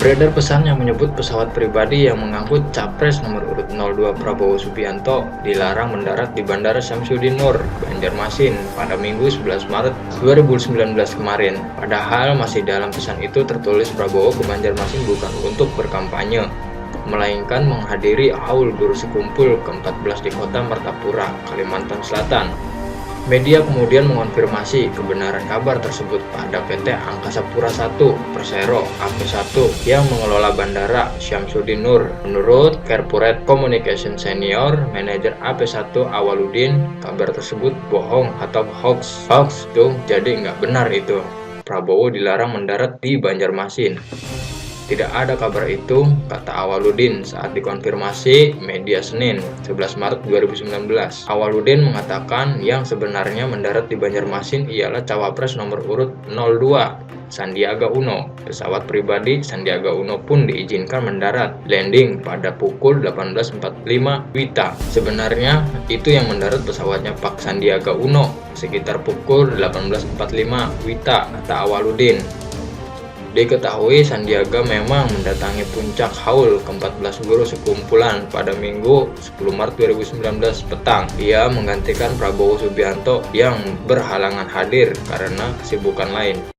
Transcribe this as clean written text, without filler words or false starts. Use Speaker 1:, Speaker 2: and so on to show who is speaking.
Speaker 1: Beredar pesan yang menyebut pesawat pribadi yang mengangkut Capres nomor urut 02 Prabowo Subianto dilarang mendarat di Bandara Syamsuddin Nur, Banjarmasin pada Minggu 11 Maret 2019 kemarin. Padahal masih dalam pesan itu tertulis Prabowo ke Banjarmasin bukan untuk berkampanye, melainkan menghadiri haul guru sekumpul ke-14 di kota Martapura, Kalimantan Selatan. Media kemudian mengonfirmasi kebenaran kabar tersebut pada PT Angkasa Pura I Persero AP1 yang mengelola Bandara Syamsuddin Nur. Menurut Corporate Communication Senior Manager AP1 Awaludin, kabar tersebut bohong atau hoax. Hoax tuh, jadi nggak benar itu. Prabowo dilarang mendarat di Banjarmasin. Tidak ada kabar itu, kata Awaludin saat dikonfirmasi media Senin 11 Maret 2019. Awaludin mengatakan yang sebenarnya mendarat di Banjarmasin ialah Cawapres nomor urut 02, Sandiaga Uno. Pesawat pribadi Sandiaga Uno pun diizinkan mendarat landing pada pukul 18.45 WITA. Sebenarnya itu yang mendarat pesawatnya Pak Sandiaga Uno sekitar pukul 18.45 WITA, kata Awaludin. Diketahui Sandiaga memang mendatangi puncak haul ke-14 guru sekumpulan pada Minggu 10 Maret 2019 petang. Ia menggantikan Prabowo Subianto yang berhalangan hadir karena kesibukan lain.